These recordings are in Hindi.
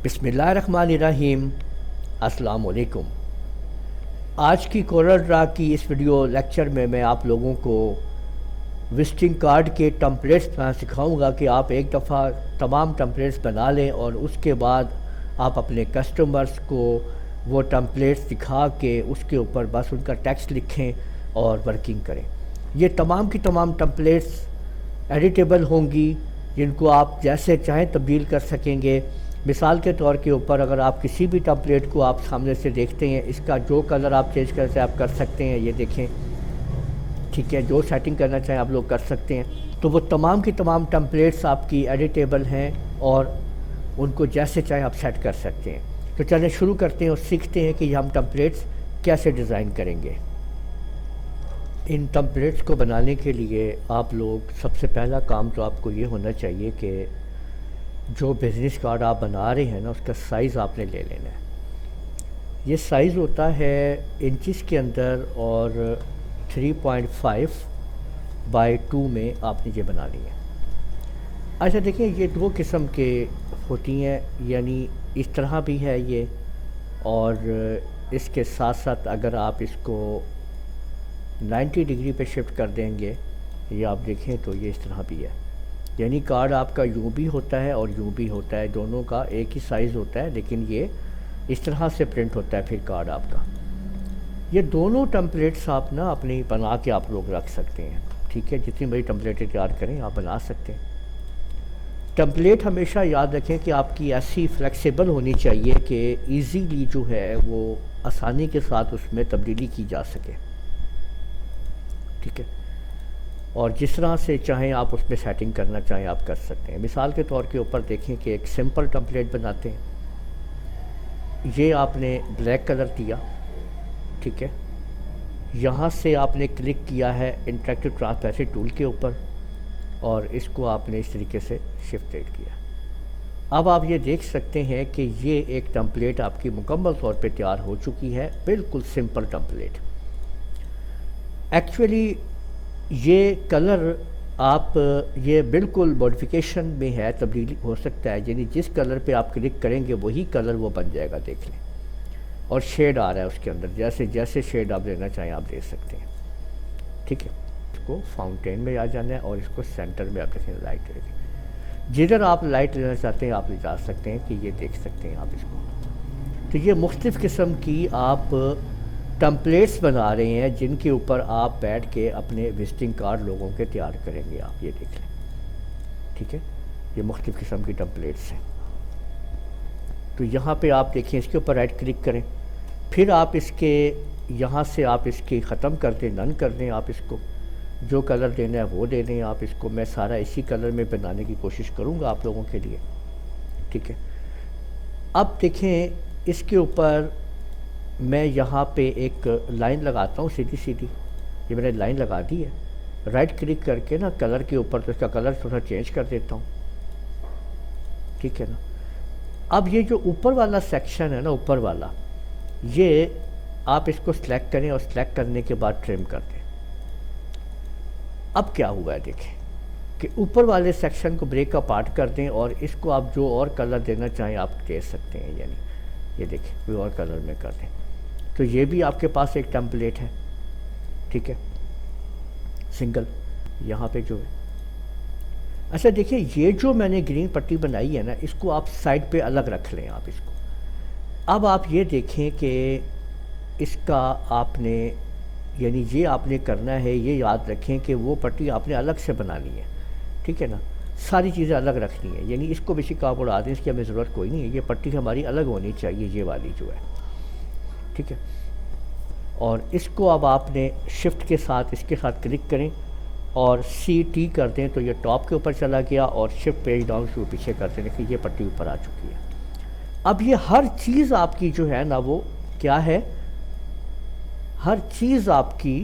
बिस्मिल्लाहिर्रहमानिर्रहीम। अस्सलाम वालेकुम। आज की कोरल ड्रा की इस वीडियो लेक्चर में मैं आप लोगों को विजिटिंग कार्ड के टम्पलेट्स बनाना सिखाऊंगा कि आप एक दफ़ा तमाम टम्पलेट्स बना लें और उसके बाद आप अपने कस्टमर्स को वो टम्पलेट्स दिखा के उसके ऊपर बस उनका टेक्स्ट लिखें और वर्किंग करें। ये तमाम की तमाम टम्पलेट्स एडिटेबल होंगी, जिनको आप जैसे चाहें तब्दील कर सकेंगे। मिसाल के तौर के ऊपर अगर आप किसी भी टम्पलेट को आप सामने से देखते हैं, इसका जो कलर आप चेंज करके आप कर सकते हैं, ये देखें, ठीक है, जो सेटिंग करना चाहें आप लोग कर सकते हैं। तो वो तमाम की तमाम टम्पलेट्स आपकी एडिटेबल हैं और उनको जैसे चाहें आप सेट कर सकते हैं। तो चलें शुरू करते हैं और सीखते हैं कि हम टम्पलेट्स कैसे डिज़ाइन करेंगे। इन टम्पलेट्स को बनाने के लिए आप लोग सबसे पहला काम तो आपको ये होना चाहिए कि जो बिज़नेस कार्ड आप बना रहे हैं ना, उसका साइज़ आपने ले लेना है। ये साइज़ होता है इंचेस के अंदर और 3.5 बाई 2 में आपने ये बनानी है। अच्छा देखिए, ये दो किस्म के होती हैं, यानी इस तरह भी है ये, और इसके साथ साथ अगर आप इसको 90 डिग्री पे शिफ्ट कर देंगे, ये आप देखें तो ये इस तरह भी है, यानी कार्ड आपका यूँ भी होता है और यूँ भी होता है, दोनों का एक ही साइज़ होता है, लेकिन ये इस तरह से प्रिंट होता है फिर कार्ड आपका। ये दोनों टम्पलेट्स आप ना अपनी बना के आप लोग रख सकते हैं, ठीक है, जितनी बड़ी टम्पलेट तैयार करें आप बना सकते हैं। टम्पलेट हमेशा याद रखें कि आपकी ऐसी फ्लेक्सिबल होनी चाहिए कि ईज़ीली जो है वो आसानी के साथ उसमें तब्दीली की जा सके, ठीक है, और जिस तरह से चाहें आप उसमें सेटिंग करना चाहें आप कर सकते हैं। मिसाल के तौर के ऊपर देखें कि एक सिंपल टम्पलेट बनाते हैं। ये आपने ब्लैक कलर दिया, ठीक है, यहाँ से आपने क्लिक किया है इंटरेक्टिव ट्रांसपेरेंसी टूल के ऊपर और इसको आपने इस तरीके से शिफ्टेड किया। अब आप ये देख सकते हैं कि ये एक टम्पलेट आपकी मुकम्मल तौर पे तैयार हो चुकी है, बिल्कुल सिंपल टम्पलेट। एक्चुअली ये कलर आप ये बिल्कुल मॉडिफिकेशन में है, तब्दीली हो सकता है, यानी जिस कलर पे आप क्लिक करेंगे वही कलर वो बन जाएगा, देख लें। और शेड आ रहा है उसके अंदर, जैसे जैसे शेड आप लेना चाहें आप दे सकते हैं, ठीक है। इसको फाउंटेन में आ जाना है और इसको सेंटर में आप देखें लाइट रहेगी, जिधर आप लाइट लेना चाहते हैं आप ले जा सकते हैं, कि ये देख सकते हैं आप इसको। तो ये मुख्तलिफ़ किस्म की आप टम्पलेट्स बना रहे हैं जिनके ऊपर आप बैठ के अपने विजिटिंग कार्ड लोगों के तैयार करेंगे, आप ये देख लें, ठीक है। ये मुख्तलिफ़ किस्म की टम्पलेट्स हैं। तो यहाँ पे आप देखें, इसके ऊपर राइट क्लिक करें, फिर आप इसके यहाँ से आप इसकी ख़त्म कर दें, नन कर दें, आप इसको जो कलर देना है वो दे दें आप इसको। मैं सारा इसी कलर में बनाने की कोशिश करूँगा आप लोगों के लिए, ठीक है। अब देखें, इसके ऊपर मैं यहाँ पे एक लाइन लगाता हूँ सीधी सीधी, ये मैंने लाइन लगा दी है। राइट क्लिक करके ना कलर के ऊपर तो इसका कलर थोड़ा चेंज कर देता हूँ, ठीक है ना। अब ये जो ऊपर वाला सेक्शन है ना, ऊपर वाला, ये आप इसको सिलेक्ट करें और सिलेक्ट करने के बाद ट्रिम कर दें। अब क्या हुआ है देखें कि ऊपर वाले सेक्शन को ब्रेक अपार्ट कर दें और इसको आप जो और कलर देना चाहें आप दे सकते हैं, यानी ये देखें कोई और कलर में कर दें। तो ये भी आपके पास एक टेम्पलेट है, ठीक है, सिंगल यहाँ पे जो है। अच्छा देखिए, ये जो मैंने ग्रीन पट्टी बनाई है ना, इसको आप साइड पे अलग रख लें आप इसको। अब आप ये देखें कि इसका आपने, यानी ये आपने करना है, ये याद रखें कि वो पट्टी आपने अलग से बनानी है, ठीक है ना, सारी चीज़ें अलग रखनी है, यानी इसको बेसिक आप उड़ा दें, इसकी हमें ज़रूरत कोई नहीं है, ये पट्टी हमारी अलग होनी चाहिए, ये वाली जो है, ठीक है। और इसको अब आपने शिफ्ट के साथ इसके साथ क्लिक करें और CT कर दें तो ये टॉप के ऊपर चला गया, और शिफ्ट पेज डाउन से पीछे कर दें कि ये पट्टी ऊपर आ चुकी है। अब ये हर चीज़ आपकी जो है ना, वो क्या है, हर चीज़ आपकी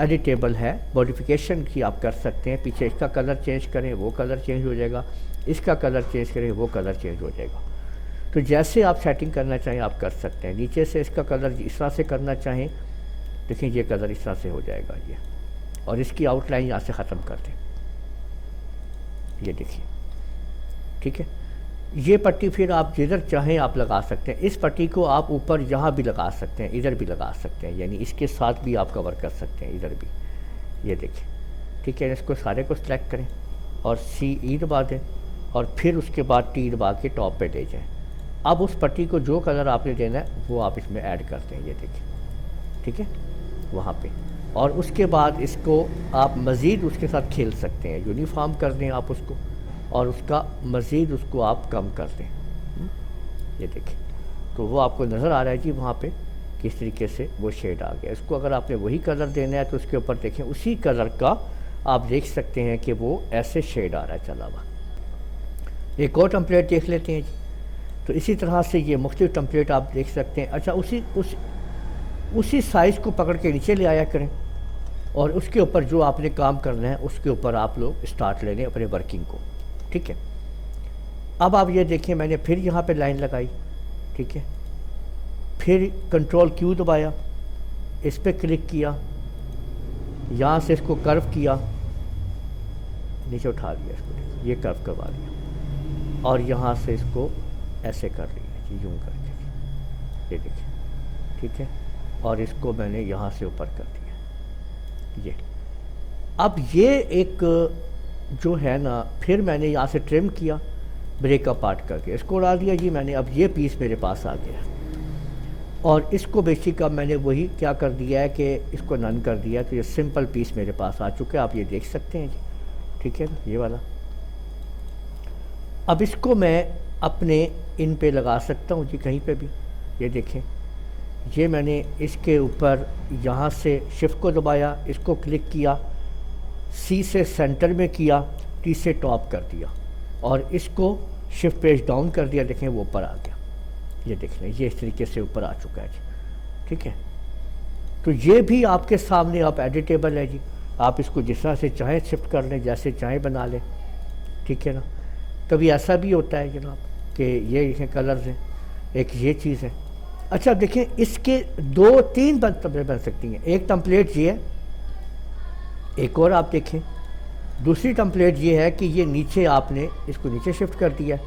एडिटेबल है, मॉडिफिकेशन की आप कर सकते हैं। पीछे इसका कलर चेंज करें वो कलर चेंज हो जाएगा, इसका कलर चेंज करें वो कलर चेंज हो जाएगा। तो जैसे आप सेटिंग करना चाहें आप कर सकते हैं। नीचे से इसका कलर इस तरह से करना चाहें, देखिए ये कलर इस तरह से हो जाएगा ये, और इसकी आउटलाइन यहाँ से ख़त्म कर दें, ये देखिए, ठीक है। ये पट्टी फिर आप जिधर चाहें आप लगा सकते हैं। इस पट्टी को आप ऊपर यहाँ भी लगा सकते हैं, इधर भी लगा सकते हैं, यानी इसके साथ भी आप कवर कर सकते हैं, इधर भी। ये देखिए, ठीक है। इसको सारे को सिलेक्ट करें और CE दबा दें और फिर उसके बाद T दबा के टॉप पे ले जाएं। अब उस पट्टी को जो कलर आपने देना है वो आप इसमें ऐड करते हैं, ये देखिए, ठीक है, वहाँ पे। और उसके बाद इसको आप मज़ीद उसके साथ खेल सकते हैं, यूनिफॉर्म कर दें आप उसको, और उसका मज़ीद उसको आप कम कर दें। ये देखिए, तो वो आपको नज़र आ रहा है जी वहाँ पे किस तरीके से वो शेड आ गया। इसको अगर आपने वही कलर देना है तो उसके ऊपर देखें उसी कलर का आप देख सकते हैं कि वो ऐसे शेड आ रहा है चला हुआ। एक और टेम्पलेट देख लेते हैं जी। तो इसी तरह से ये मुख्तलिफ टेम्पलेट आप देख सकते हैं। अच्छा, उसी साइज़ को पकड़ के नीचे ले आया करें और उसके ऊपर जो आपने काम करना है उसके ऊपर आप लोग स्टार्ट ले लें अपने वर्किंग को, ठीक है। अब आप ये देखें, मैंने फिर यहाँ पे लाइन लगाई, ठीक है, फिर Ctrl Q दबाया, इस पर क्लिक किया, यहाँ से इसको कर्व किया, नीचे उठा लिया इसको, ये कर्व करवा लिया और यहाँ से इसको ऐसे कर लिया जी, यूँ करके, ये देखिए, ठीक है। और इसको मैंने यहाँ से ऊपर कर दिया ये। अब ये एक जो है ना, फिर मैंने यहाँ से ट्रिम किया, ब्रेकअप पार्ट करके इसको उड़ा दिया जी मैंने। अब ये पीस मेरे पास आ गया और इसको बेसिक अब मैंने वही क्या कर दिया है कि इसको नन कर दिया, तो ये सिंपल पीस मेरे पास आ चुके हैं, आप ये देख सकते हैं जी, ठीक है, ये वाला। अब इसको मैं अपने इन पे लगा सकता हूँ जी कहीं पे भी। ये देखें, ये मैंने इसके ऊपर यहाँ से शिफ्ट को दबाया, इसको क्लिक किया, C से सेंटर में किया, T से टॉप कर दिया और इसको शिफ्ट पेज डाउन कर दिया, देखें वो ऊपर आ गया। ये देख लें, ये इस तरीके से ऊपर आ चुका है जी, ठीक है। तो ये भी आपके सामने आप एडिटेबल है जी, आप इसको जिस तरह से चाहें शिफ्ट कर लें, जैसे चाहें बना लें, ठीक है ना। कभी ऐसा भी होता है जनाब कि ये देखें कलर्स हैं, एक ये चीज़ है। अच्छा देखें, इसके 2-3 टेम्पलेट बन सकती हैं। एक टेम्पलेट ये है, एक और आप देखें, दूसरी टेम्पलेट ये है कि ये नीचे आपने इसको नीचे शिफ्ट कर दिया,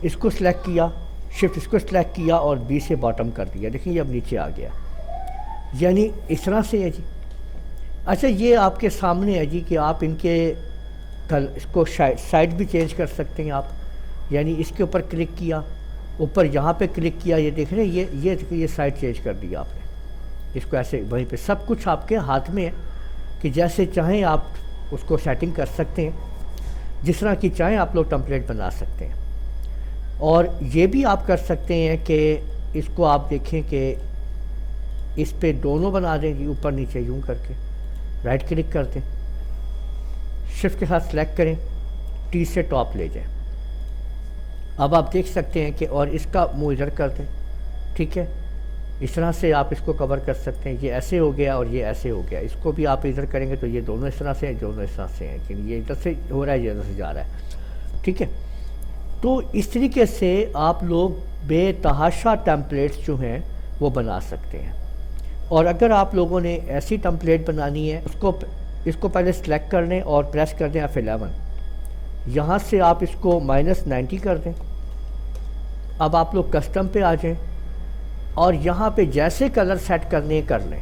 इसको सिलेक्ट किया, शिफ्ट इसको सिलेक्ट किया और B से बॉटम कर दिया, देखिए ये अब नीचे आ गया, यानी इस तरह से है जी। अच्छा, ये आपके सामने है जी कि आप इनके कल इसको साइड भी चेंज कर सकते हैं आप, यानी इसके ऊपर क्लिक किया, ऊपर यहाँ पे क्लिक किया, ये देख रहे हैं, ये साइड चेंज कर दिया आपने, इसको ऐसे वहीं पे। सब कुछ आपके हाथ में है कि जैसे चाहें आप उसको सेटिंग कर सकते हैं, जिस तरह की चाहें आप लोग टेम्पलेट बना सकते हैं। और ये भी आप कर सकते हैं कि इसको आप देखें कि इस पे दोनों बना दें जी, ऊपर नीचे यूँ करके, राइट क्लिक कर दें, शिफ्ट के साथ सेलेक्ट करें, T से टॉप ले जाएं। अब आप देख सकते हैं कि और इसका मुँह इधर कर दें, ठीक है, इस तरह से आप इसको कवर कर सकते हैं। ये ऐसे हो गया और ये ऐसे हो गया, इसको भी आप इधर करेंगे तो ये दोनों इस तरह से हैं, दोनों इस तरह से हैं, कि ये इधर से हो रहा है, ये इधर से जा रहा है, ठीक है। तो इस तरीके से आप लोग बेतहाशा टेम्पलेट्स जो हैं वो बना सकते हैं। और अगर आप लोगों ने ऐसी टेम्पलेट बनानी है, इसको पहले सेलेक्ट कर लें और प्रेस कर दें F11, यहाँ से आप इसको -90 कर दें। अब आप लोग कस्टम पे आ जाएं और यहाँ पे जैसे कलर सेट करने कर लें।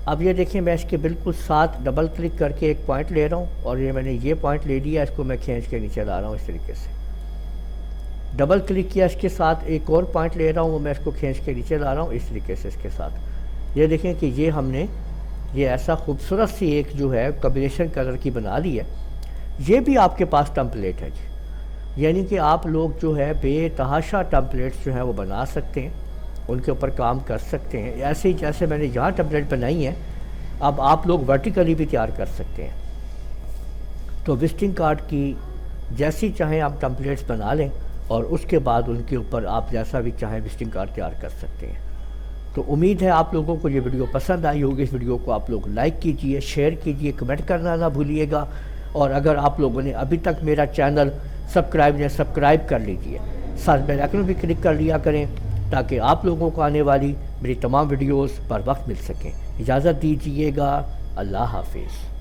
अब ये देखें, मैं इसके बिल्कुल साथ डबल क्लिक करके एक पॉइंट ले रहा हूँ और ये मैंने ये पॉइंट ले लिया, इसको मैं खींच के नीचे ला रहा हूँ इस तरीके से। डबल क्लिक किया, इसके साथ एक और पॉइंट ले रहा हूँ, वो मैं इसको खींच के नीचे ला रहा हूँ इस तरीके से इसके साथ। ये देखें कि ये हमने ये ऐसा खूबसूरत सी एक जो है कॉम्बिनेशन कलर की बना ली है। ये भी आपके पास टेम्पलेट है जी, यानी कि आप लोग जो है बेतहाशा टेम्पलेट्स जो है वो बना सकते हैं, उनके ऊपर काम कर सकते हैं। ऐसे ही जैसे मैंने यहाँ टेम्पलेट बनाई है, अब आप लोग वर्टिकली भी तैयार कर सकते हैं। तो विजिटिंग कार्ड की जैसी चाहें आप टेम्पलेट्स बना लें और उसके बाद उनके ऊपर आप जैसा भी चाहें विजिटिंग कार्ड तैयार कर सकते हैं। तो उम्मीद है आप लोगों को ये वीडियो पसंद आई होगी। इस वीडियो को आप लोग लाइक कीजिए, शेयर कीजिए, कमेंट करना ना भूलिएगा। और अगर आप लोगों ने अभी तक मेरा चैनल सब्सक्राइब कर लीजिए, साथ बेल आइकन भी क्लिक कर लिया करें ताकि आप लोगों को आने वाली मेरी तमाम वीडियोस पर वक्त मिल सकें। इजाज़त दीजिएगा, अल्लाह हाफिज़।